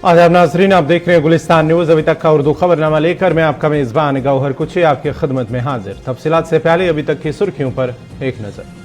आदाब नाजरीन, आप देख रहे हैं गुलिस्तान न्यूज। अभी तक का उर्दू खबरनामा लेकर मैं आपका मेजबान गौहर कुची आपकी खिदमत में हाजिर। तफसीलात से पहले अभी तक की सुर्खियों पर एक नजर।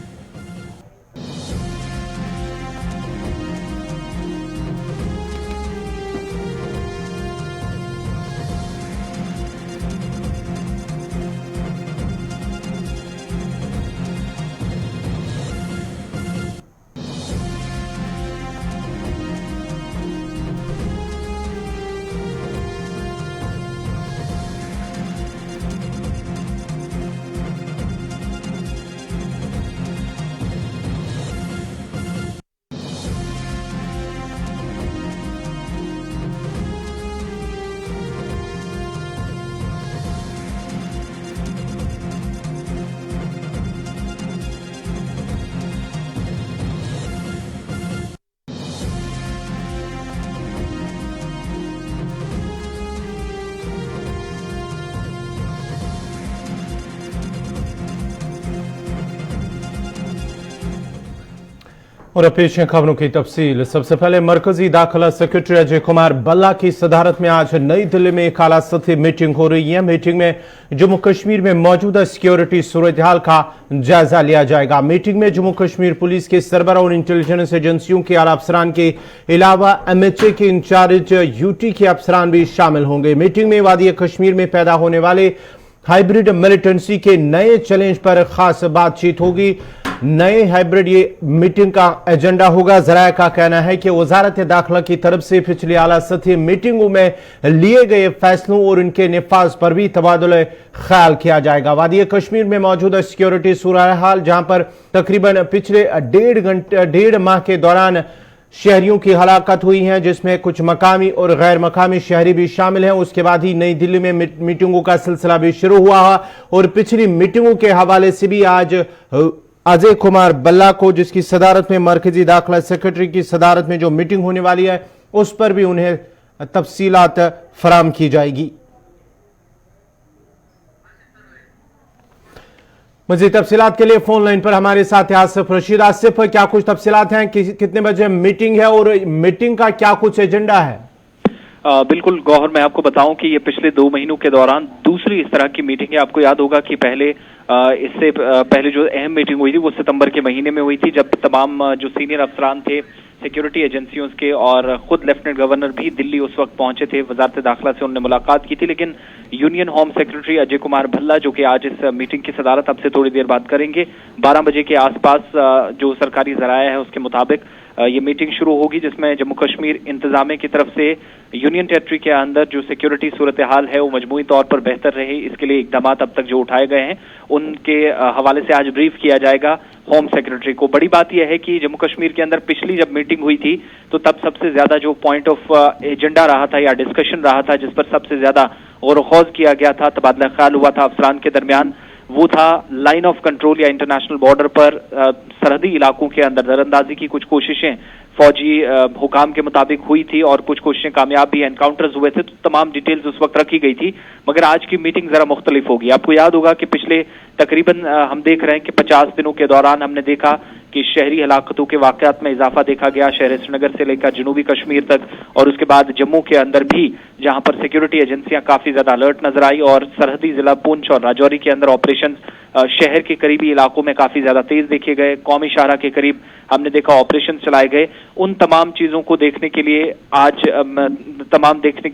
और पेश है खबरों की तफसील। सबसे पहले मरकजी दाखिला सेक्रेटरी अजय कुमार भल्ला की सदारत में आज नई दिल्ली में एक आला सतही मीटिंग हो रही है। मीटिंग में जम्मू कश्मीर में मौजूदा सिक्योरिटी सूरत हाल का जायजा लिया जाएगा। मीटिंग में जम्मू कश्मीर पुलिस के सरबराह और इंटेलिजेंस एजेंसियों के आला अफसरान के अलावा MHA के इंचार्ज UT के अफसरान भी शामिल होंगे। मीटिंग में वादी कश्मीर में पैदा होने वाले हाइब्रिड मिलिटेंसी के नए चैलेंज पर खास बातचीत होगी। नए हाइब्रिड ये मीटिंग का एजेंडा होगा। जराये का कहना है कि वजारत दाखिला की तरफ से पिछली आला सतही मीटिंगों में लिए गए फैसलों और इनके निफाज पर भी तबादुल ख्याल किया जाएगा। वादी कश्मीर में मौजूदा सिक्योरिटी सूरत हाल, जहां पर तकरीबन पिछले डेढ़ माह के दौरान शहरियों की हलाकत हुई है, जिसमें कुछ मकामी और गैर मकामी शहरी भी शामिल हैं। उसके बाद ही नई दिल्ली में मीटिंगों का सिलसिला भी शुरू हुआ और पिछली मीटिंगों के हवाले से भी आज अजय कुमार भल्ला को, जिसकी सदारत में मरकजी दाखिला सेक्रेटरी की सदारत में जो मीटिंग होने वाली है, उस पर भी उन्हें तफसीलात फराम की जाएगी। मज़ीद तफसीलात के लिए फोन लाइन पर हमारे साथ आसिफ रशीद। आसिफ, क्या कुछ तफसीलात हैं, कितने बजे मीटिंग है और मीटिंग का क्या कुछ एजेंडा है? बिल्कुल गौहर, मैं आपको बताऊं कि ये पिछले 2 महीनों के दौरान दूसरी इस तरह की मीटिंग है। आपको याद होगा कि इससे पहले जो अहम मीटिंग हुई थी वो सितंबर के महीने में हुई थी, जब तमाम जो सीनियर अफसरान थे सिक्योरिटी एजेंसियों के और खुद लेफ्टिनेंट गवर्नर भी दिल्ली उस वक्त पहुंचे थे। वजारत दाखिला से उन्होंने मुलाकात की थी, लेकिन union home secretary Ajay Kumar Bhalla, जो कि आज इस मीटिंग की सदारत अब से थोड़ी देर बाद करेंगे, 12 बजे के आसपास जो सरकारी जराया है उसके मुताबिक ये मीटिंग शुरू होगी, जिसमें जम्मू कश्मीर इंतजामिया की तरफ से यूनियन टेरिटरी के अंदर जो सिक्योरिटी सूरत हाल है वो मजमूई तौर पर बेहतर रहे, इसके लिए इकदाम अब तक जो उठाए गए हैं उनके हवाले से आज ब्रीफ किया जाएगा होम सेक्रेटरी को। बड़ी बात यह है कि जम्मू कश्मीर के अंदर पिछली जब मीटिंग हुई थी तो तब सबसे ज्यादा जो पॉइंट ऑफ एजेंडा रहा था या डिस्कशन रहा था, जिस पर सबसे ज्यादा गौर खौज किया गया था, तबादला ख्याल हुआ था अफसरान के दरमियान, वो था लाइन ऑफ कंट्रोल या इंटरनेशनल बॉर्डर पर सरहदी इलाकों के अंदर दरअंदाजी की कुछ कोशिशें फौजी हुकाम के मुताबिक हुई थी और कुछ कोशिशें कामयाब भी, एनकाउंटर्स हुए थे, तो तमाम डिटेल्स उस वक्त रखी गई थी। मगर आज की मीटिंग जरा मुख्तलिफ होगी। आपको याद होगा कि पिछले तकरीबन हम देख रहे हैं कि 50 दिनों के दौरान हमने देखा कि शहरी हलाकतों के वाकयात में इजाफा देखा गया, शहर श्रीनगर से लेकर जनूबी कश्मीर तक, और उसके बाद जम्मू के अंदर भी जहां पर सिक्योरिटी एजेंसियां काफी ज्यादा अलर्ट नजर आई और सरहदी जिला पुंछ और राजौरी के अंदर ऑपरेशन शहर के करीबी इलाकों में काफी ज्यादा तेज देखे गए, कौमी शाहरा के करीब हमने देखा ऑपरेशन चलाए गए। उन तमाम चीजों को देखने के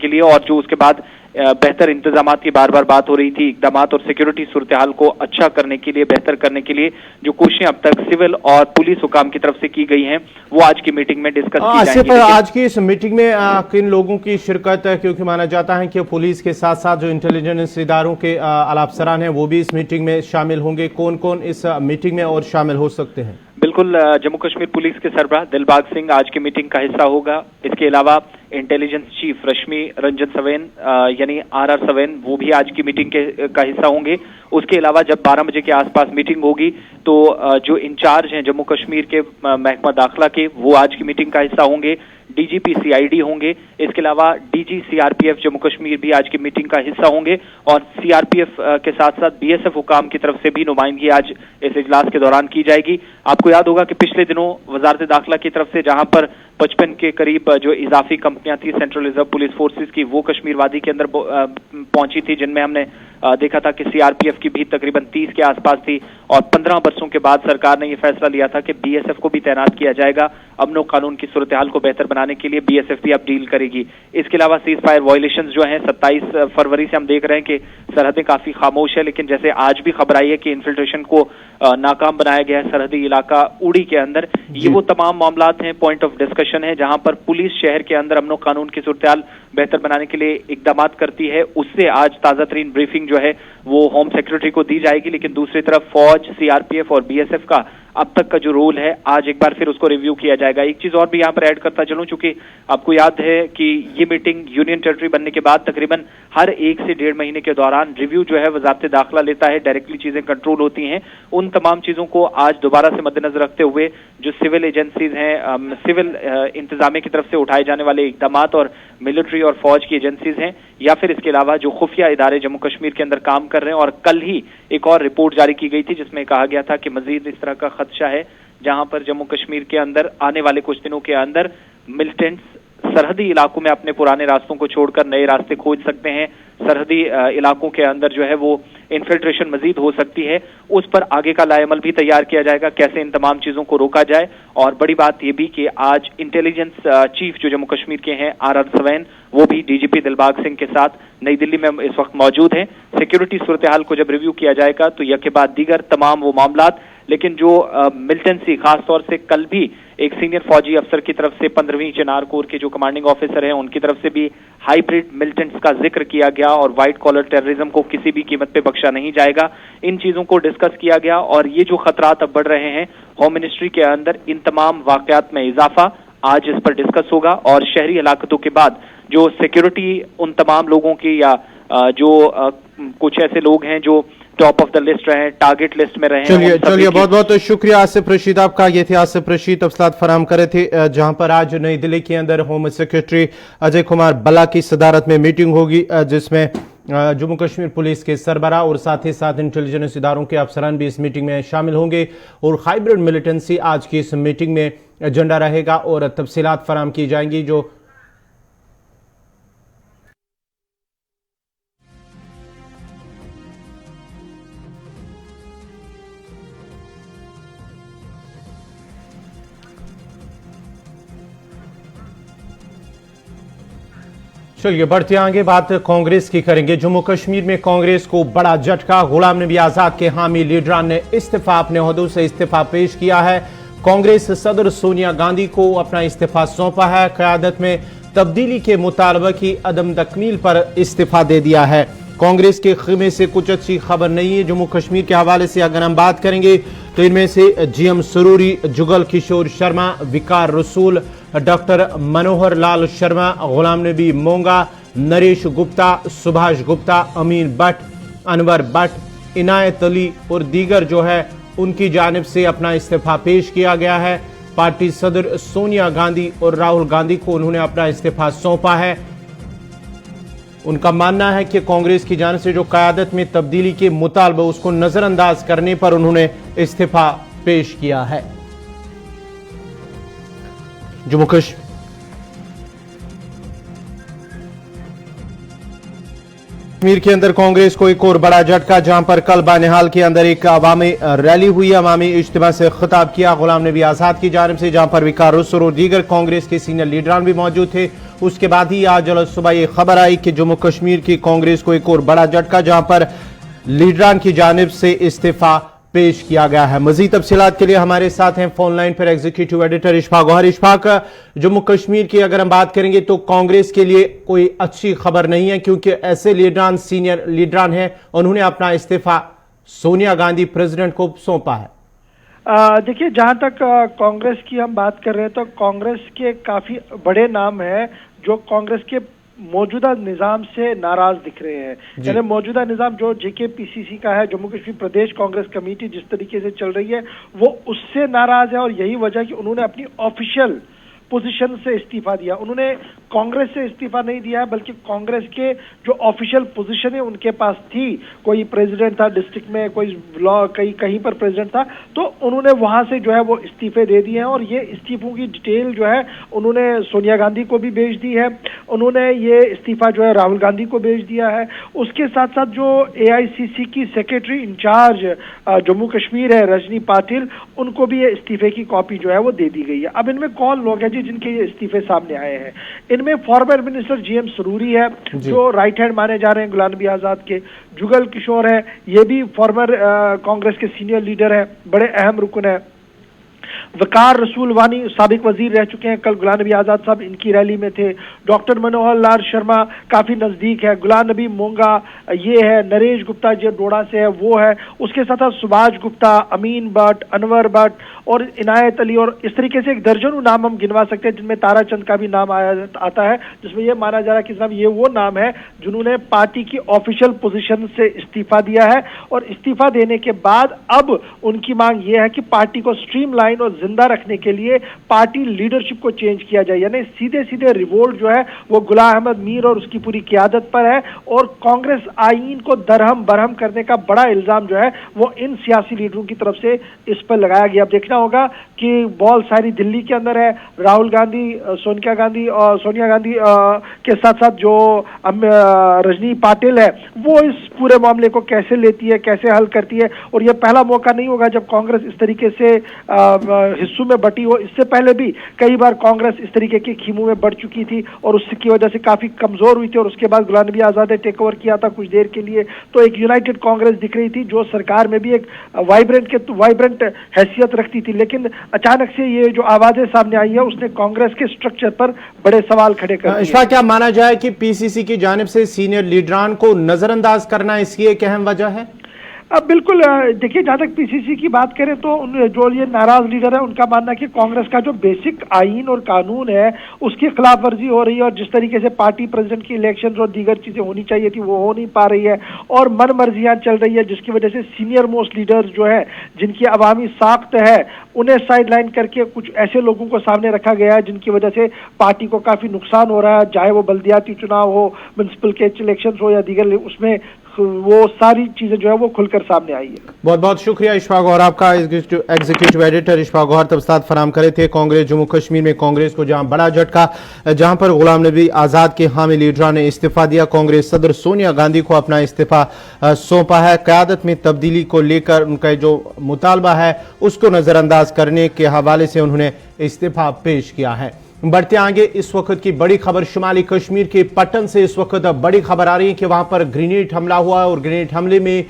लिए और जो उसके बाद बेहतर इंतजामात की बार बार बात हो रही थी, इकदामात और सिक्योरिटी सूरत हाल को अच्छा करने के लिए, बेहतर करने के लिए जो कोशिशें अब तक सिविल और पुलिस हुकाम की तरफ से की गई हैं, वो आज की मीटिंग में डिस्कस की जाएंगी। आज की इस मीटिंग में किन लोगों की शिरकत है, क्योंकि माना जाता है कि पुलिस के साथ साथ जो इंटेलिजेंस इदारों के आला अफसरान हैं वो भी इस मीटिंग में शामिल होंगे। कौन कौन इस मीटिंग में और शामिल हो सकते हैं? बिल्कुल, जम्मू कश्मीर पुलिस के सरबराह दिलबाग सिंह आज की मीटिंग का हिस्सा होगा। इसके अलावा इंटेलिजेंस चीफ रश्मि रंजन सवेन यानी RR सवेन, वो भी आज की मीटिंग का हिस्सा होंगे। उसके अलावा जब 12 बजे के आसपास मीटिंग होगी तो जो इंचार्ज हैं जम्मू कश्मीर के महकमा दाखिला के, वो आज की मीटिंग का हिस्सा होंगे। डीजीपी सीआईडी होंगे। इसके अलावा डीजी सीआरपीएफ जम्मू कश्मीर भी आज की मीटिंग का हिस्सा होंगे और सीआरपीएफ के साथ साथ बीएसएफ हुकाम की तरफ से भी नुमाइंदगी आज इस इजलास के दौरान की जाएगी। आपको याद होगा कि पिछले दिनों वजारत दाखिला की तरफ से जहां पर 55 के करीब जो इजाफी कंपनियां थी सेंट्रल रिजर्व पुलिस फोर्सेस की, वो कश्मीर वादी के अंदर पहुंची थी, जिनमें हमने देखा था कि सीआरपीएफ की भी तकरीबन 30 के आसपास थी और 15 बरसों के बाद सरकार ने यह फैसला लिया था कि बीएसएफ को भी तैनात किया जाएगा। अमन कानून की सूरत हाल को बेहतर बनाने के लिए बीएसएफ भी अब डील करेगी। इसके अलावा सीज फायर वायलेशंस जो हैं 27 फरवरी से हम देख रहे हैं कि सरहदें काफी खामोश है, लेकिन जैसे आज भी खबर आई है कि इन्फिल्ट्रेशन को नाकाम बनाया गया है सरहदी इलाका उड़ी के अंदर। ये वो तमाम मामलात हैं, पॉइंट ऑफ डिस्कशन है, जहां पर पुलिस शहर के अंदर अमन कानून की सूरत हाल बेहतर बनाने के लिए इकदाम करती है। उससे आज ताजा तरीन ब्रीफिंग जो है वो होम सेक्रेटरी को दी जाएगी, लेकिन दूसरी तरफ फौज, सीआरपीएफ और बीएसएफ का अब तक का जो रोल है आज एक बार फिर उसको रिव्यू किया जाएगा। एक चीज और भी यहाँ पर ऐड करता चलूं, चूंकि आपको याद है कि ये मीटिंग यूनियन टेरिटरी बनने के बाद तकरीबन हर 1 से 1.5 महीने के दौरान रिव्यू जो है वजारत दाखिला लेता है, डायरेक्टली चीजें कंट्रोल होती हैं। उन तमाम चीजों को आज दोबारा से मद्देनजर रखते हुए जो सिविल एजेंसीज हैं, सिविल इंतजामिया की तरफ से उठाए जाने वाले इकदाम और मिलिट्री और फौज की एजेंसीज हैं, या फिर इसके अलावा जो खुफिया इदारे जम्मू कश्मीर के अंदर काम कर रहे हैं, और कल ही एक और रिपोर्ट जारी की गई थी जिसमें कहा गया था कि मजीद इस तरह का खदशा है जहां पर जम्मू कश्मीर के अंदर आने वाले कुछ दिनों के अंदर मिलिटेंट्स सरहदी इलाकों में अपने पुराने रास्तों को छोड़कर नए रास्ते खोज सकते हैं। सरहदी इलाकों के अंदर जो है वो इन्फिल्ट्रेशन मजीद हो सकती है। उस पर आगे का लाएमल भी तैयार किया जाएगा, कैसे इन तमाम चीजों को रोका जाए। और बड़ी बात यह भी कि आज इंटेलिजेंस चीफ जो जम्मू कश्मीर के हैं आर सवैन, वो भी डीजीपी दिलबाग सिंह के साथ नई दिल्ली में इस वक्त मौजूद हैं। सिक्योरिटी सूरत हाल को जब रिव्यू किया जाएगा तो यह के बाद दीगर तमाम वो मामलात, लेकिन जो मिलिटेंसी खासतौर से कल भी एक सीनियर फौजी अफसर की तरफ से 15वीं चिनार कोर के जो कमांडिंग ऑफिसर हैं उनकी तरफ से भी हाइब्रिड मिलिटेंट्स का जिक्र किया गया और व्हाइट कॉलर टेररिज्म को किसी भी कीमत पे बख्शा नहीं जाएगा। इन चीजों को डिस्कस किया गया और ये जो खतरात अब बढ़ रहे हैं होम मिनिस्ट्री के अंदर, इन तमाम वाकयात में इजाफा आज इस पर डिस्कस होगा। और शहरी हलाकतों के बाद जो सिक्योरिटी उन तमाम लोगों की या जो कुछ ऐसे लोग हैं जो टॉप ऑफ द लिस्ट रहे, टारगेट लिस्ट में रहे। चलिए बहुत बहुत शुक्रिया आसिफ रशीद आपका। ये थे आसिफ रशीद तफसीलात फराहम करे थे, जहां पर आज नई दिल्ली के अंदर होम सेक्रेटरी अजय कुमार भल्ला की सदारत में मीटिंग होगी, जिसमें जम्मू कश्मीर पुलिस के सरबराह और साथ ही साथ इंटेलिजेंस इदारों के अफसरान भी इस मीटिंग में शामिल होंगे। और हाइब्रिड मिलिटेंसी आज की इस मीटिंग में एजेंडा रहेगा और तफसीलात फराहम की जाएंगी। जो चलिए बढ़ते आगे, बात कांग्रेस की करेंगे। जम्मू कश्मीर में कांग्रेस को बड़ा झटका, गुलाम नबी आजाद के हामी लीडरान ने इस्तीफा अपने ओहदों से इस्तीफा पेश किया है। कांग्रेस सदर सोनिया गांधी को अपना इस्तीफा सौंपा है। क़यादत में तब्दीली के मुतालबे की अदम तकमील पर इस्तीफा दे दिया है। कांग्रेस के खेमे से कुछ अच्छी खबर नहीं है। जम्मू कश्मीर के हवाले से अगर हम बात करेंगे तो इनमें से जीएम सरूरी, जुगल किशोर शर्मा, विकार रसूल, डॉक्टर मनोहर लाल शर्मा, गुलाम नबी मोंगा, नरेश गुप्ता, सुभाष गुप्ता, अमीन भट्ट, अनवर भट्ट, इनायत अली और दीगर जो है उनकी जानिब से अपना इस्तीफा पेश किया गया है। पार्टी सदर सोनिया गांधी और राहुल गांधी को उन्होंने अपना इस्तीफा सौंपा है। उनका मानना है कि कांग्रेस की जानिब से जो क़यादत में तब्दीली के मुतालबे उसको नजरअंदाज करने पर उन्होंने इस्तीफा पेश किया है। जम्मू कश्मीर के अंदर कांग्रेस को एक और बड़ा झटका, जहां पर कल बानिहाल के अंदर एक अवामी रैली हुई, अवामी इज्तिमा से खिताब किया गुलाम नबी आजाद की जानिब से, जहां पर विकार रसूल और दीगर कांग्रेस के सीनियर लीडरान भी मौजूद थे। उसके बाद ही आज सुबह ये खबर आई कि जम्मू कश्मीर की कांग्रेस को एक और बड़ा झटका, जहां पर लीडरान की जानिब से इस्तीफा पेश किया गया है। मजीद तफसीलात के लिए हमारे साथ हैं फोन लाइन पर एग्जीक्यूटिव एडिटर इशफाक गौहर। इशफाक, जम्मू कश्मीर की अगर हम बात करेंगे तो कांग्रेस के लिए कोई अच्छी खबर नहीं है, क्योंकि ऐसे लीडरान, सीनियर लीडरान हैं, उन्होंने अपना इस्तीफा सोनिया गांधी प्रेसिडेंट को सौंपा है। देखिए, जहां तक कांग्रेस की हम बात कर रहे हैं तो कांग्रेस के काफी बड़े नाम हैं जो कांग्रेस के मौजूदा निजाम से नाराज दिख रहे हैं। यानी मौजूदा निजाम जो जेकेपीसीसी का है, जम्मू कश्मीर प्रदेश कांग्रेस कमेटी जिस तरीके से चल रही है वो उससे नाराज है, और यही वजह कि उन्होंने अपनी ऑफिशियल पोजीशन से इस्तीफा दिया। उन्होंने कांग्रेस से इस्तीफा नहीं दिया है, बल्कि कांग्रेस के जो ऑफिशियल पोजीशन है उनके पास थी, कोई प्रेसिडेंट था डिस्ट्रिक्ट में, कोई कहीं पर प्रेसिडेंट था, तो उन्होंने वहां से जो है वो इस्तीफे दे दिए हैं। और ये इस्तीफों की डिटेल जो है उन्होंने सोनिया गांधी को भी भेज दी है, उन्होंने ये इस्तीफा जो है राहुल गांधी को भेज दिया है। उसके साथ साथ जो AICC की सेक्रेटरी इंचार्ज जम्मू कश्मीर है रजनी पाटिल, उनको भी ये इस्तीफे की कॉपी जो है वो दे दी गई है। अब इनमें कौन लोग हैं जी जिनके ये इस्तीफे सामने आए हैं? इनमें फॉर्मर मिनिस्टर GM सरूरी है, जो राइट हैंड माने जा रहे हैं गुलाम नबी आजाद के। जुगल किशोर है, ये भी फॉर्मर कांग्रेस के सीनियर लीडर है, बड़े अहम रुकन है। वकार रसूल वानी साबिक वजीर रह चुके हैं, कल गुलाम नबी आजाद साहब इनकी रैली में थे। डॉक्टर मनोहर लाल शर्मा काफी नजदीक है, गुलाम नबी मोंगा ये है, नरेश गुप्ता जो डोडा से है वो है, उसके साथ साथ सुभाष गुप्ता, अमीन भट्ट, अनवर भट्ट और इनायत अली, और इस तरीके से एक दर्जनों नाम हम गिनवा सकते हैं, जिनमें ताराचंद का भी नाम आता है, जिसमें यह माना जा रहा है कि साहब ये वो नाम है जिन्होंने पार्टी की ऑफिशियल पोजीशन से इस्तीफा दिया है। और इस्तीफा देने के बाद अब उनकी मांग यह है कि पार्टी को स्ट्रीमलाइन और जिंदा रखने के लिए पार्टी लीडरशिप को चेंज किया जाए, यानी सीधे सीधे रिवोल्ट जो है वो गुलाम अहमद मीर और उसकी पूरी क़यादत पर है। और कांग्रेस आईन को दरहम बरहम करने का बड़ा इल्जाम जो है वो इन सियासी लीडरों की तरफ से इस पर लगाया गया। अब देखना होगा कि बॉल सारी दिल्ली के अंदर है, राहुल गांधी, सोनिया गांधी के साथ साथ जो रजनी पाटिल है वो इस पूरे मामले को कैसे लेती है, कैसे हल करती है। और यह पहला मौका नहीं होगा जब कांग्रेस इस तरीके से हिस्सों में बटी हो। इससे पहले भी कई बार कांग्रेस इस तरीके के खीमों में बढ़ चुकी थी और उसकी वजह से काफी कमजोर हुई थी, और उसके बाद गुलाम नबी आजाद ने टेक ओवर किया था कुछ देर के लिए, तो एक यूनाइटेड कांग्रेस दिख रही थी जो सरकार में भी एक वाइब्रेंट हैसियत रखती थी। लेकिन अचानक से ये जो आवाजें सामने आई है उसने कांग्रेस के स्ट्रक्चर पर बड़े सवाल खड़े कर दिए। इशफाक, क्या माना जाए कि PCC की जानिब से सीनियर लीडरान को नजरअंदाज करना इसकी एक अहम वजह है? अब बिल्कुल देखिए, जहां तक PCC की बात करें तो जो ये नाराज लीडर है उनका मानना है कि कांग्रेस का जो बेसिक आईन और कानून है उसकी खिलाफ वर्जी हो रही है, और जिस तरीके से पार्टी प्रेसिडेंट की इलेक्शन और दीगर चीजें होनी चाहिए थी वो हो नहीं पा रही है, और मन मर्जियां चल रही है, जिसकी वजह से सीनियर मोस्ट लीडर्स जो है जिनकी अवामी साख्त है उन्हें साइडलाइन करके कुछ ऐसे लोगों को सामने रखा गया है जिनकी वजह से पार्टी को काफी नुकसान हो रहा है, चाहे वो बल्दियाती चुनाव हो, म्युनिसिपल के इलेक्शन हो या दीगर, उसमें वो सारी चीजें जो है वो खुलकर सामने आई है। बहुत बहुत शुक्रिया इशफाक गौहर, आपका एग्जीक्यूटिव एडिटर इशफाक गौहर तफसीलात फराम करे थे। कांग्रेस जम्मू कश्मीर में कांग्रेस को जहां बड़ा झटका, जहां पर गुलाम नबी आजाद के हामी लीडरान ने इस्तीफा दिया, कांग्रेस सदर सोनिया गांधी को अपना इस्तीफा सौंपा है। क़यादत में तब्दीली को लेकर उनका जो मुतालबा है उसको नजरअंदाज करने के हवाले से उन्होंने इस्तीफा पेश किया है। बढ़ते आगे, इस वक्त की बड़ी खबर शुमाली कश्मीर के पट्टन से इस वक्त बड़ी खबर आ रही है कि वहां पर ग्रेनेड हमला हुआ और ग्रेनेड हमले में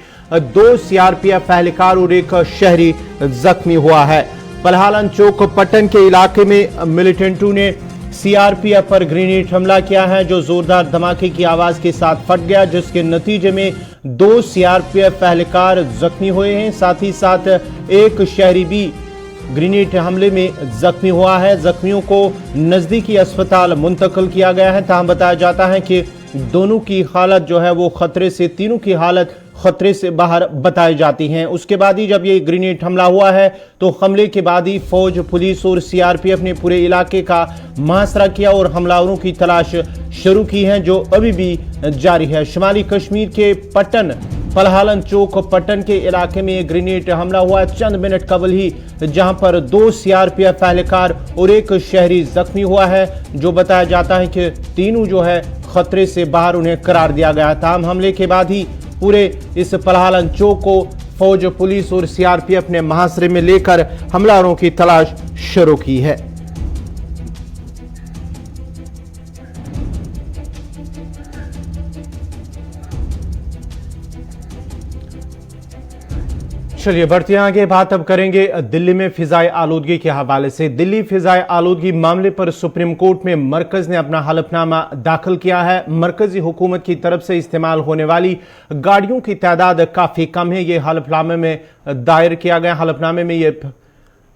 2 CRPF एहलकार और एक शहरी जख्मी हुआ है। पलहालन चौक पट्टन के इलाके में मिलिटेंटों ने CRPF पर ग्रेनेड हमला किया है, जो जोरदार धमाके की आवाज के साथ फट गया, जिसके नतीजे में 2 CRPF एहलकार जख्मी हुए हैं। साथ ही साथ एक शहरी भी ग्रेनेड हमले में जख्मी हुआ है। जख्मियों को नजदीकी अस्पताल मुंतकिल किया गया है। ताहम बताया जाता है कि दोनों की हालत जो है वो खतरे से, तीनों की हालत खतरे से बाहर बताई जाती हैं। उसके बाद ही जब ये ग्रेनेड हमला हुआ है तो हमले के बाद ही फौज, पुलिस और CRPF ने पूरे इलाके का मुहासरा किया और हमलावरों की तलाश शुरू की है, जो अभी भी जारी है। शुमाली कश्मीर के पट्टन पलहालन चौक पट्टन के इलाके में ग्रेनेड हमला हुआ चंद मिनट कबल ही, जहां पर 2 CRPF एहलकार और एक शहरी जख्मी हुआ है, जो बताया जाता है कि तीनों जो है खतरे से बाहर उन्हें करार दिया गया था। हमले के बाद ही पूरे इस पलहालन चौक को फौज, पुलिस और CRPF ने मुहासरे में लेकर हमलावरों की तलाश शुरू की है। चलिए बढ़ते आगे, बात अब करेंगे दिल्ली में फिजाई आलूदगी के हवाले से। दिल्ली फिजाई आलूदगी मामले पर सुप्रीम कोर्ट में मरकज ने अपना हलफनामा दाखिल किया है। मरकजी हुकूमत की तरफ से इस्तेमाल होने वाली गाड़ियों की तादाद काफी कम है, ये हलफनामे में दायर किया गया। हलफनामे में ये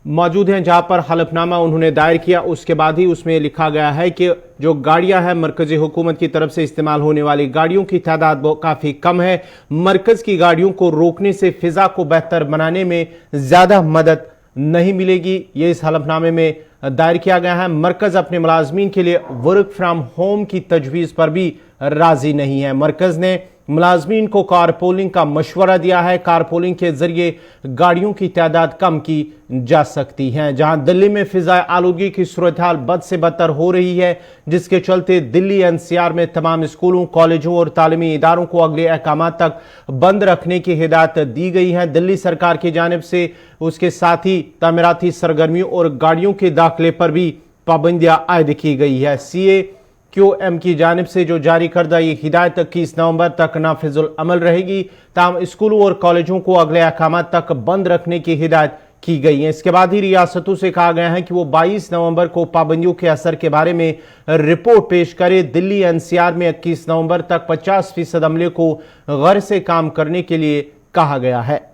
मौजूद हैं, जहां पर हलफनामा उन्होंने दायर किया उसके बाद ही उसमें लिखा गया है कि जो गाड़ियां हैं मरकजी हुकूमत की तरफ से इस्तेमाल होने वाली गाड़ियों की तादाद काफ़ी कम है। मरकज की गाड़ियों को रोकने से फिजा को बेहतर बनाने में ज़्यादा मदद नहीं मिलेगी, ये इस हलफनामे में दायर किया गया है। मरकज अपने मुलाजमीन के लिए वर्क फ्रॉम होम की तजवीज़ पर भी राजी नहीं है। मरकज ने मुलाजमीन को कारपूलिंग का मशवरा दिया है। कारपूलिंग के जरिए गाड़ियों की तादाद कम की जा सकती है। जहां दिल्ली में फिजा आलूगी की सूरत हाल बद से बदतर हो रही है, जिसके चलते दिल्ली एनसीआर में तमाम स्कूलों, कॉलेजों और तालीमी इदारों को अगले अहकाम तक बंद रखने की हिदायत दी गई है। दिल्ली सरकार की जानिब से उसके साथ ही तामीराती सरगर्मियों और गाड़ियों के दाखिले पर भी पाबंदियां आयद की गई है। CAQM की जानिब से जो जारी करदा ये हिदायत 21 नवंबर तक नाफिजुल अमल रहेगी। ताहम स्कूलों और कॉलेजों को अगले अहकाम तक बंद रखने की हिदायत की गई है। इसके बाद ही रियासतों से कहा गया है कि वो 22 नवंबर को पाबंदियों के असर के बारे में रिपोर्ट पेश करे। दिल्ली एनसीआर में 21 नवंबर तक 50% अमले को घर से काम करने के लिए कहा गया है।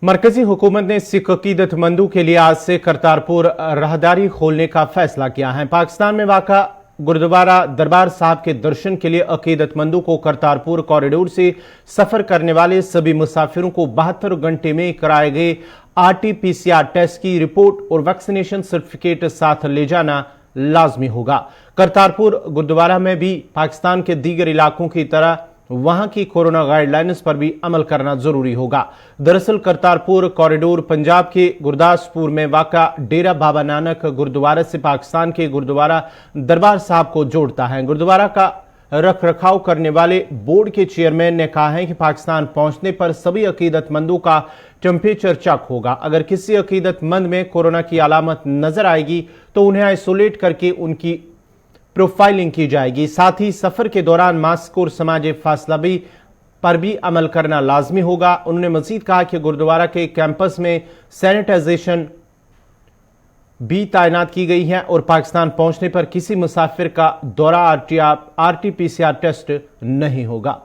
मरकजी हुकूमत ने सिख अकीदतमंदों के लिए आज से करतारपुर राहदारी खोलने का फैसला किया है। पाकिस्तान में वाक़ा गुरुद्वारा दरबार साहब के दर्शन के लिए अकीदतमंदों को करतारपुर कॉरिडोर से सफर करने वाले सभी मुसाफिरों को 72 घंटे में कराए गए RT-PCR टेस्ट की रिपोर्ट और वैक्सीनेशन सर्टिफिकेट साथ ले जाना लाजमी होगा। करतारपुर गुरुद्वारा में भी पाकिस्तान के दीगर इलाकों की तरह वहां की कोरोना गाइडलाइंस पर भी अमल करना जरूरी होगा। दरअसल करतारपुर कॉरिडोर पंजाब के गुरदासपुर में वाक़ा डेरा बाबा नानक गुरुद्वारा से पाकिस्तान के गुरुद्वारा दरबार साहब को जोड़ता है। गुरुद्वारा का रख रखाव करने वाले बोर्ड के चेयरमैन ने कहा है कि पाकिस्तान पहुंचने पर सभी अकीदतमंदों का टेम्परेचर चेक होगा। अगर किसी अकीदतमंद में कोरोना की अलामत नजर आएगी तो उन्हें आइसोलेट करके उनकी प्रोफाइलिंग की जाएगी। साथ ही सफर के दौरान मास्क और समाजी फासला पर भी अमल करना लाजमी होगा। उन्होंने मजीद कहा कि गुरुद्वारा के कैंपस में सैनिटाइजेशन भी तैनात की गई है और पाकिस्तान पहुंचने पर किसी मुसाफिर का दौरा RT-PCR टेस्ट नहीं होगा।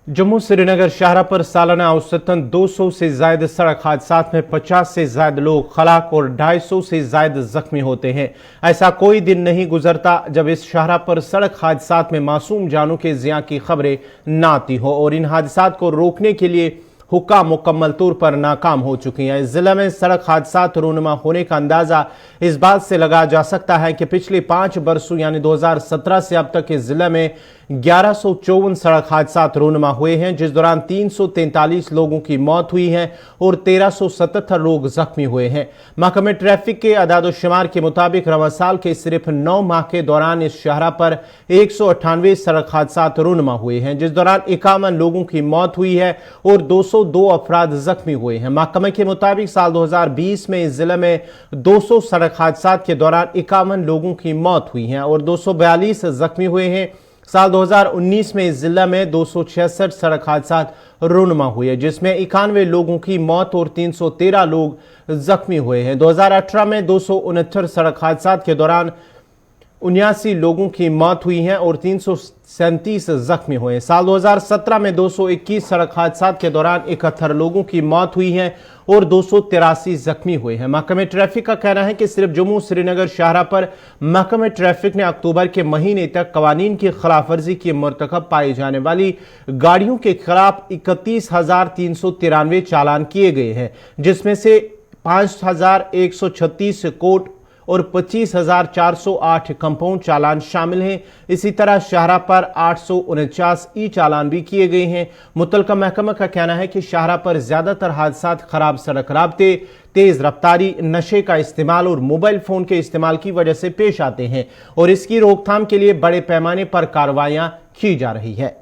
जम्मू श्रीनगर शाहरा पर सालाना औसतन 200 से ज्यादा सड़क हादसात में 50 से ज्यादा लोग हलाक और 250 से ज्यादा जख्मी होते हैं। ऐसा कोई दिन नहीं गुजरता जब इस शाहरा पर सड़क हादसात में मासूम जानों के ज़िया की खबरें न आती हो और इन हादसात को रोकने के लिए हुक्म मुकम्मल तौर पर नाकाम हो चुकी हैं। इस जिले में सड़क हादसात रोनुमा होने का अंदाजा इस बात से लगाया जा सकता है कि पिछले 5 बरसों यानी 2017 से अब तक इस जिले में 1154 सड़क हादसात रोनुमा हुए हैं, जिस दौरान 343 लोगों की मौत हुई है और 1377 लोग जख्मी हुए हैं। महकमे ट्रैफिक के अदाद-ओ-शुमार के मुताबिक रवां साल के सिर्फ 9 माह के दौरान इस शहरा पर 198 सड़क हादसात रोनुमा हुए हैं, जिस दौरान 51 लोगों की मौत हुई है और 202 अफराद जख्मी हुए हैं। महकमे के मुताबिक साल 2020 में इस जिले में 200 सड़क हादसात के दौरान 51 लोगों की मौत हुई है और 242 जख्मी हुए हैं। साल 2019 में इस जिला में 266 सड़क हादसात रोनुमा हुए, जिसमें 91 लोगों की मौत और 313 लोग जख्मी हुए हैं। 2018 में 269 सड़क हादसात के दौरान 79 लोगों की मौत हुई है और 337 जख्मी हुए। साल 2017 में 221 सड़क हादसात के दौरान 71 लोगों की मौत हुई है और 283 जख्मी हुए हैं। महकमे ट्रैफिक का कहना है कि सिर्फ जम्मू श्रीनगर शाहरा पर महकमे ट्रैफिक ने अक्टूबर के महीने तक कवानीन की खिलाफवर्जी की मरतकब पाई जाने वाली गाड़ियों के खिलाफ 31,393 चालान किए गए हैं, जिसमें से 5,136 कोर्ट और 25,408 कंपाउंड चालान शामिल हैं। इसी तरह शाहरा पर 849 ई चालान भी किए गए हैं। मुतलका महकमा का कहना है कि शाहरा पर ज्यादातर हादसात खराब सड़क राब्ते, तेज रफ्तारी, नशे का इस्तेमाल और मोबाइल फोन के इस्तेमाल की वजह से पेश आते हैं और इसकी रोकथाम के लिए बड़े पैमाने पर कार्रवाइयां की जा रही है।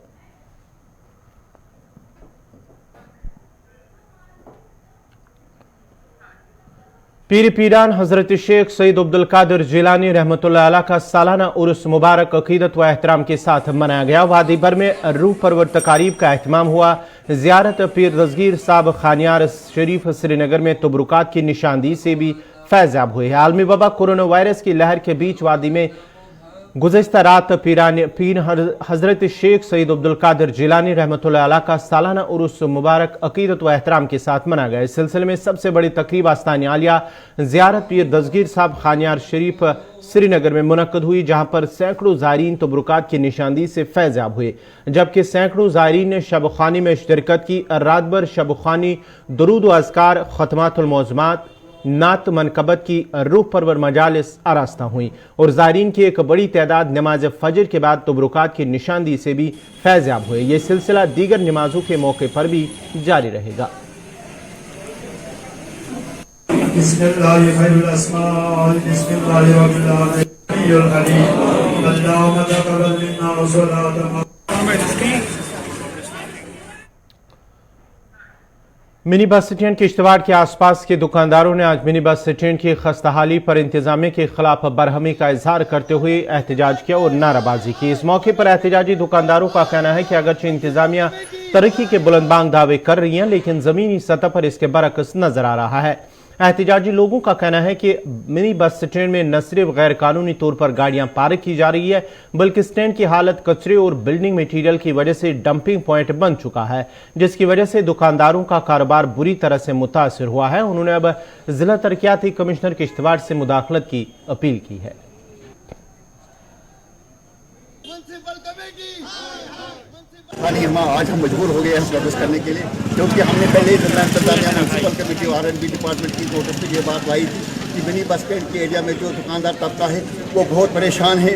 पीर पीरान हजरत शेख सईद अब्दुल कादिर जिलानी रहमतुल्लाह अलैह का सालाना उर्स मुबारक अकीदत व एहतराम के साथ मनाया गया। वादी भर में रूह परवर तकारीब का एहतमाम हुआ। जियारत पीर दस्तगीर साहब खानियार शरीफ श्रीनगर में तबरुकात की निशानदी से भी फैज़याब हुए हैं। आलमी वबा कोरोना वायरस की लहर के बीच वादी में गुज़िश्ता रात पीर हजरत शेख सईद अब्दुल कादिर जिलानी रहमतुल्लाह अलैह का सालाना उर्स मुबारक अकीदत व एहतराम के साथ मनाया गया। इस सिलसिले में सबसे बड़ी तकरीब आस्तानी आलिया ज़ियारत पीर दस्तगीर साहब खानियार शरीफ श्रीनगर में मुनक्कद हुई, जहां पर सैकड़ों ज़ायरीन तबरुकात की निशानदी से फैज़याब हुए, जबकि सैकड़ों ज़ायरीन ने शब ख़ानी में शिरकत की। रात भर शब ख़ानी दुरूद व अज़कार, ख़तमातुल मौज़मात, नात मनकबत की रूह परवर मजालिस आरास्ता हुई और ज़ायरीन की एक बड़ी तादाद नमाज फजर के बाद तबरुकात की निशानदी से भी फैज़याब हुए। ये सिलसिला दीगर नमाजों के मौके पर भी जारी रहेगा। मिनी बस स्टैंड किश्तवाड़ के आसपास के दुकानदारों ने आज मिनी बस स्टैंड की खस्ताहाली पर इंतजामिया के खिलाफ बरहमी का इजहार करते हुए एहतजाज किया और नाराबाजी की। इस मौके पर एहतजाजी दुकानदारों का कहना है कि अगरचे इंतजामिया तरक्की के बुलंदबांग दावे कर रही है, लेकिन जमीनी सतह पर इसके बरक्स नजर आ रहा है। एहतजाजी लोगों का कहना है कि मिनी बस स्टैंड में न सिर्फ गैर कानूनी तौर पर गाड़ियां पार्क की जा रही है, बल्कि स्टैंड की हालत कचरे और बिल्डिंग मटेरियल की वजह से डंपिंग पॉइंट बन चुका है, जिसकी वजह से दुकानदारों का कारोबार बुरी तरह से मुतासिर हुआ है। उन्होंने अब जिला तरक्याती कमिश्नर किश्तवाड़ से मुदाखलत की अपील की है। आज हम मजबूर हो गए हैं प्रदर्शन करने के लिए, क्योंकि हमने पहले ही जिला इंतजामिया म्यूनसिपल कमेटी और R&B डिपार्टमेंट की नोटिस में ये बात लाई थी कि मिनी बस स्टैंड के एरिया में जो दुकानदार तबका है वो बहुत परेशान है,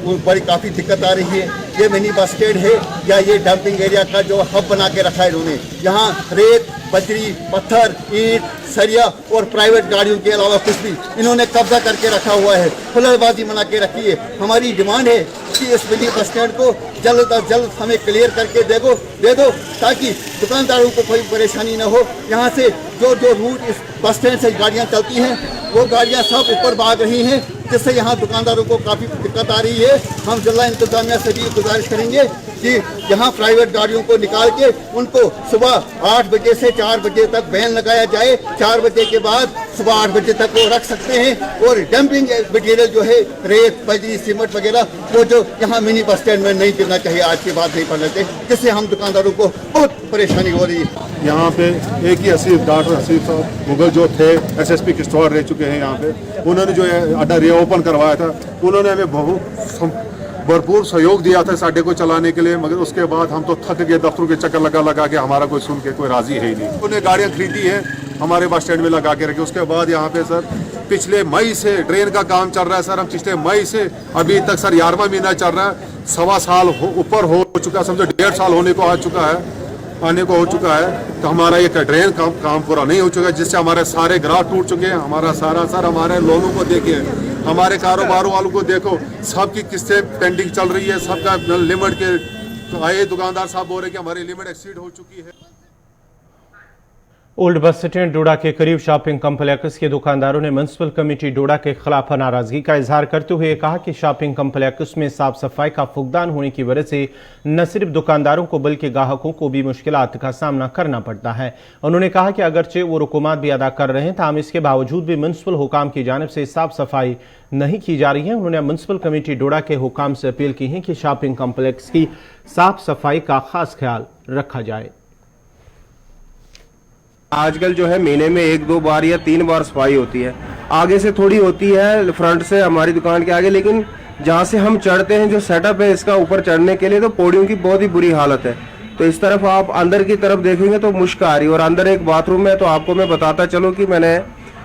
वो बड़ी काफ़ी दिक्कत आ रही है। ये मिनी बस स्टैंड है या ये डंपिंग एरिया का जो हब बना के रखा है इन्होंने, यहाँ रेत, बजरी, पत्थर, ईंट, सरिया और प्राइवेट गाड़ियों के अलावा कुछ भी इन्होंने कब्जा करके रखा हुआ है, हुलड़बाजी बना के रखी है। हमारी डिमांड है कि इस मिनी बस स्टैंड को जल्द अज जल्द हमें क्लियर करके दे दो ताकि दुकानदारों को कोई परेशानी न हो। यहाँ से जो रूट इस बस स्टैंड से गाड़ियाँ चलती हैं वो गाड़ियाँ सब ऊपर भाग रही हैं, जिससे यहाँ दुकानदारों को काफ़ी दिक्कत आ रही है। हम जिला इंतजामिया से भी गुजारिश करेंगे कि यहाँ प्राइवेट गाड़ियों को निकाल के उनको सुबह 8 बजे से 4 बजे तक बैन लगाया जाए। 4 बजे के बाद सुबह 8 बजे तक वो रख सकते हैं और डंपिंग मटीरियल जो है रेत, बजरी, सीमेंट वगैरह वो जो यहाँ मिनी बस स्टैंड में नहीं गिरना चाहिए, आज के बाद नहीं पड़ना चाहिए, जिससे हम दुकानदारों को बहुत परेशानी हो रही है। यहाँ पे एक ही डॉक्टर हसीब साहब मुगल जो थे SSP किश्तवाड़ रह चुके हैं यहाँ पे, उन्होंने जो अड्डा रीओपन करवाया था, उन्होंने हमें बहुत भरपूर सहयोग दिया था इस अड्डे को चलाने के लिए, मगर उसके बाद हम तो थक गए दफ्तरों के चक्कर लगा के, हमारा कोई सुन के कोई राजी है ही नहीं। उन्होंने गाड़ियाँ खरीदी है हमारे बस स्टैंड में लगा के रखी। उसके बाद यहाँ पे सर पिछले मई से ड्रेन का काम चल रहा है सर, हम पिछले मई से अभी तक सर 11वां महीना चल रहा है, 1.25 साल ऊपर हो चुका, समझो 1.5 साल आने को हो चुका है, तो हमारा ये ड्रेन काम पूरा नहीं हो चुका है, जिससे हमारे सारे ग्राहक टूट चुके हैं। हमारा सारा सर हमारे लोगों को देखिए, हमारे कारोबारों वालों को देखो, सबकी किस्तें पेंडिंग चल रही है, सबका लिमिट के तो आए दुकानदार साहब बोल रहे कि हमारी लिमिट एक्सीड हो चुकी है। ओल्ड बस स्टैंड डोडा के करीब शॉपिंग कम्प्लेक्स के दुकानदारों ने म्युनिसिपल कमेटी डोडा के खिलाफ नाराजगी का इजहार करते हुए कहा कि शॉपिंग कम्प्लेक्स में साफ सफाई का फुकदान होने की वजह से न सिर्फ दुकानदारों को बल्कि ग्राहकों को भी मुश्किलात का सामना करना पड़ता है। उन्होंने कहा कि अगरचे वो रुकूमात भी अदा कर रहे हैं, ताहम इसके बावजूद भी म्युनिसिपल हुकाम की जानिब से साफ सफाई नहीं की जा रही है। उन्होंने म्युनिसिपल कमेटी डोडा के हुकाम से अपील की है कि शॉपिंग कम्प्लेक्स की साफ सफाई का खास ख्याल रखा जाए। आजकल जो है महीने में 1-2 बार या 3 बार सफाई होती है, आगे से थोड़ी होती है फ्रंट से हमारी दुकान के आगे, लेकिन जहाँ से हम चढ़ते हैं जो सेटअप है इसका ऊपर चढ़ने के लिए, तो पौड़ियों की बहुत ही बुरी हालत है। तो इस तरफ आप अंदर की तरफ देखेंगे तो मुश्क आ रही है, और अंदर एक बाथरूम है, तो आपको मैं बताता चलूँ कि मैंने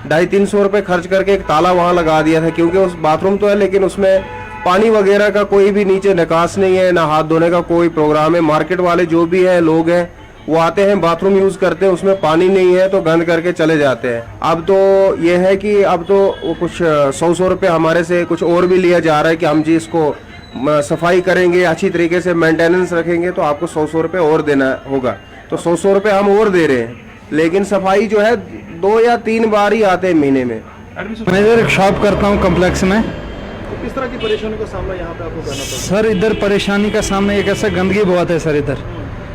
250-300 रुपये खर्च करके एक ताला वहाँ लगा दिया था, क्योंकि उस बाथरूम तो है लेकिन उसमें पानी वगैरह का कोई भी नीचे निकास नहीं है, ना हाथ धोने का कोई प्रोग्राम है। मार्केट वाले जो भी हैं लोग हैं वो आते हैं बाथरूम यूज करते हैं, उसमें पानी नहीं है तो गंद करके चले जाते हैं। अब तो ये है कि अब तो वो कुछ 100 रुपये हमारे से कुछ और भी लिया जा रहा है कि हम जी इसको सफाई करेंगे, अच्छी तरीके से मेंटेनेंस रखेंगे तो आपको 100 रुपये और देना होगा। तो 100 रुपये हम और दे रहे हैं, लेकिन सफाई जो है 2 या 3 बार ही आते हैं महीने में। मैं इधर शॉप करता हूँ कम्प्लेक्स में। तो किस तरह की परेशानी का सामना यहाँ पे आपको करना पड़ता है? सर इधर परेशानी का सामना एक ऐसा गंदगी बहुत है सर इधर,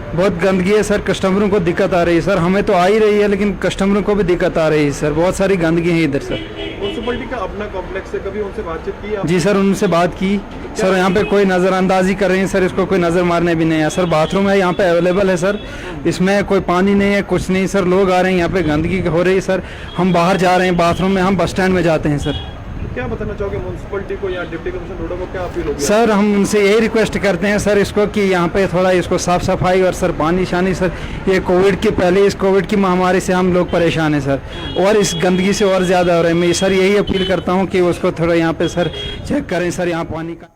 बहुत गंदगी है सर, कस्टमरों को दिक्कत आ रही है सर, हमें तो आ ही रही है लेकिन कस्टमरों को भी दिक्कत आ रही है सर, बहुत सारी गंदगी है इधर सर। म्यूनसिपलिटी का अपना कॉम्प्लेक्स है, कभी उनसे बातचीत की आप? जी सर, उनसे बात की सर, यहाँ पे कोई नज़रअंदाजी कर रहे हैं सर, इसको कोई नज़र मारने भी नहीं है सर। बाथरूम है यहाँ पे अवेलेबल है सर, इसमें कोई पानी नहीं है, कुछ नहीं सर। लोग आ रहे हैं यहाँ पे, गंदगी हो रही है सर। हम बाहर जा रहे हैं बाथरूम में, हम बस स्टैंड में जाते हैं सर। क्या बताना चाहोगे म्यूनसिपलिटी को या डिप्टी कमिश्नर रोडो को, क्या अपील होगी? सर हम उनसे यही रिक्वेस्ट करते हैं सर इसको कि यहाँ पे थोड़ा इसको साफ सफाई और सर पानी शानी सर, ये कोविड के पहले इस कोविड की महामारी से हम लोग परेशान हैं सर, और इस गंदगी से और ज़्यादा हो रहे हैं। मैं सर यही अपील करता हूँ कि उसको थोड़ा यहाँ पे सर चेक करें सर, यहाँ पानी का।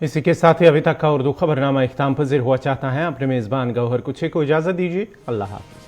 इसी के साथ ही अभी तक का उर्दू खबरनामा इख्ताम पज़ीर हुआ चाहता है। अपने मेज़बान गौहर कुछे को इजाज़त दीजिए। अल्लाह हाफ़िज़।